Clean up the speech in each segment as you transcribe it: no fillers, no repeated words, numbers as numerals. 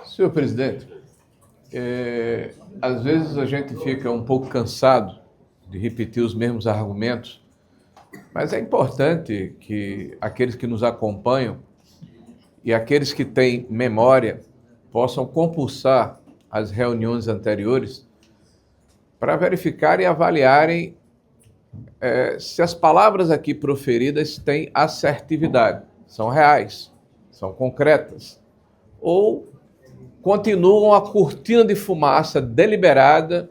Senhor presidente, às vezes a gente fica um pouco cansado de repetir os mesmos argumentos, mas é importante que aqueles que nos acompanham e aqueles que têm memória possam compulsar as reuniões anteriores para verificarem e avaliarem se as palavras aqui proferidas têm assertividade, são reais, são concretas, ou continuam a cortina de fumaça deliberada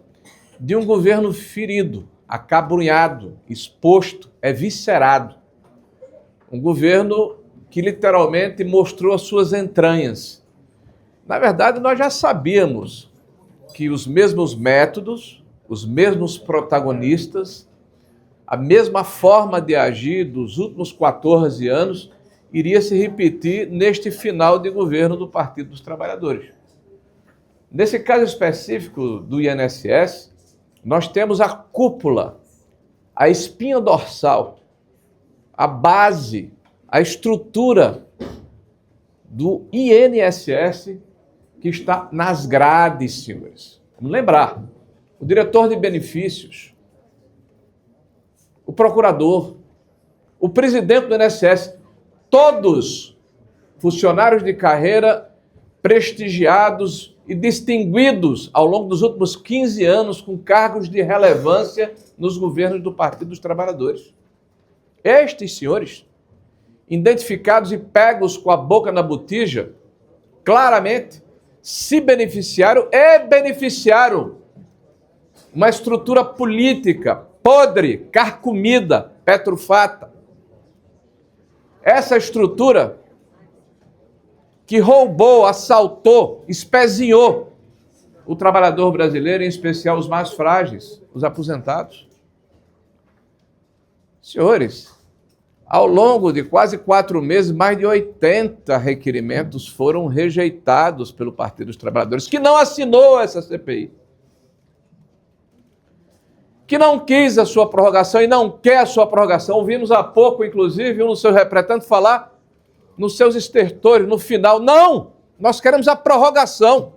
de um governo ferido, acabrunhado, exposto, eviscerado. Um governo que literalmente mostrou as suas entranhas. Na verdade, nós já sabíamos que os mesmos métodos, os mesmos protagonistas, a mesma forma de agir dos últimos 14 anos iria se repetir neste final de governo do Partido dos Trabalhadores. Nesse caso específico do INSS, nós temos a cúpula, a espinha dorsal, a base, a estrutura do INSS que está nas grades, senhores. Vamos lembrar, o diretor de benefícios, o procurador, o presidente do INSS, todos funcionários de carreira prestigiados e distinguidos ao longo dos últimos 15 anos com cargos de relevância nos governos do Partido dos Trabalhadores. Estes senhores, identificados e pegos com a boca na botija, claramente se beneficiaram e beneficiaram uma estrutura política podre, carcomida, petrofata. Essa estrutura que roubou, assaltou, espezinhou o trabalhador brasileiro, em especial os mais frágeis, os aposentados. Senhores, ao longo de quase 4 meses, mais de 80 requerimentos foram rejeitados pelo Partido dos Trabalhadores, que não assinou essa CPI, que não quis a sua prorrogação e não quer a sua prorrogação. Ouvimos há pouco, inclusive, um dos seus representantes falar nos seus estertores, no final, não, nós queremos a prorrogação,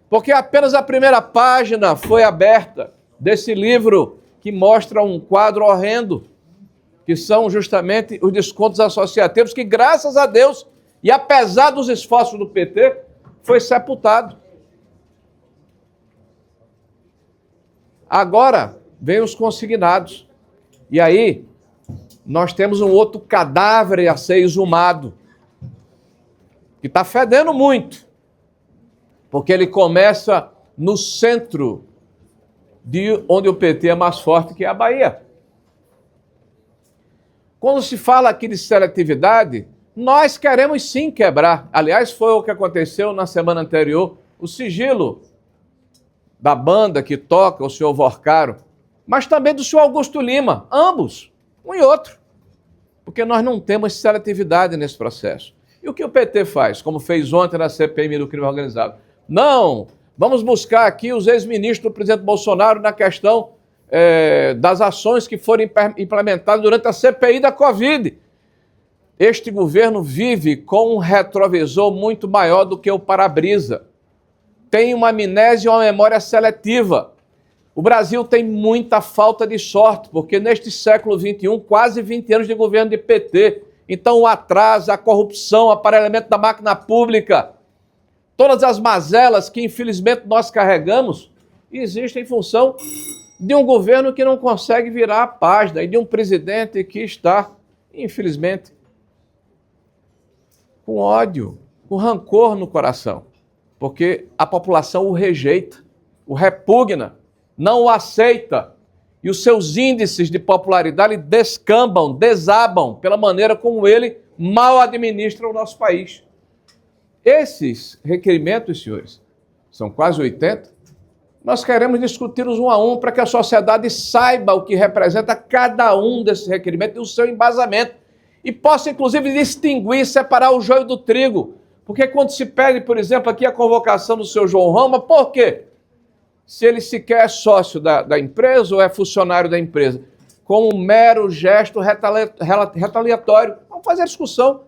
porque apenas a primeira página foi aberta desse livro que mostra um quadro horrendo, que são justamente os descontos associativos, que graças a Deus, e apesar dos esforços do PT, foi sepultado. Agora, vem os consignados, e aí nós temos um outro cadáver a ser exumado, que está fedendo muito, porque ele começa no centro de onde o PT é mais forte, que é a Bahia. Quando se fala aqui de seletividade, nós queremos sim quebrar. Aliás, foi o que aconteceu na semana anterior, o sigilo da banda que toca o senhor Vorcaro, mas também do senhor Augusto Lima, ambos, um e outro, porque nós não temos seletividade nesse processo. E o que o PT faz, como fez ontem na CPMI do crime organizado? Não, vamos buscar aqui os ex-ministros do presidente Bolsonaro na questão das ações que foram implementadas durante a CPI da Covid. Este governo vive com um retrovisor muito maior do que o para-brisa. Tem uma amnésia e uma memória seletiva. O Brasil tem muita falta de sorte, porque neste século XXI, quase 20 anos de governo de PT, então o atraso, a corrupção, o aparelhamento da máquina pública, todas as mazelas que infelizmente nós carregamos, existem em função de um governo que não consegue virar a página e de um presidente que está, infelizmente, com ódio, com rancor no coração, porque a população o rejeita, o repugna, não o aceita, e os seus índices de popularidade descambam, desabam pela maneira como ele mal administra o nosso país. Esses requerimentos, senhores, são quase 80, nós queremos discuti-los um a um para que a sociedade saiba o que representa cada um desses requerimentos e o seu embasamento, e possa, inclusive, distinguir, separar o joio do trigo. Porque quando se pede, por exemplo, aqui a convocação do seu João Roma, por quê? Se ele sequer é sócio da empresa ou é funcionário da empresa, como um mero gesto retaliatório. Vamos fazer a discussão.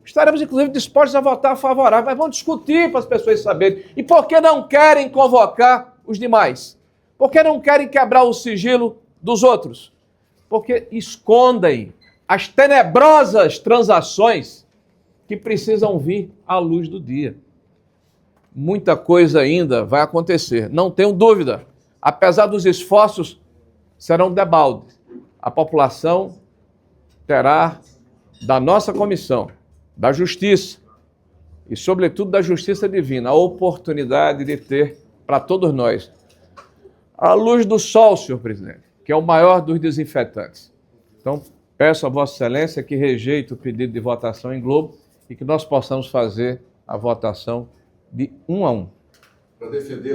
Estaremos, inclusive, dispostos a votar favorável, mas vamos discutir para as pessoas saberem. E por que não querem convocar os demais? Por que não querem quebrar o sigilo dos outros? Porque escondem as tenebrosas transações que precisam vir à luz do dia. Muita coisa ainda vai acontecer, não tenho dúvida. Apesar dos esforços, serão debalde. A população terá da nossa comissão, da Justiça e, sobretudo, da Justiça Divina, a oportunidade de ter, para todos nós, a luz do sol, senhor presidente, que é o maior dos desinfetantes. Então, peço a Vossa Excelência que rejeite o pedido de votação em globo e que nós possamos fazer a votação de 1 a 1. Para defender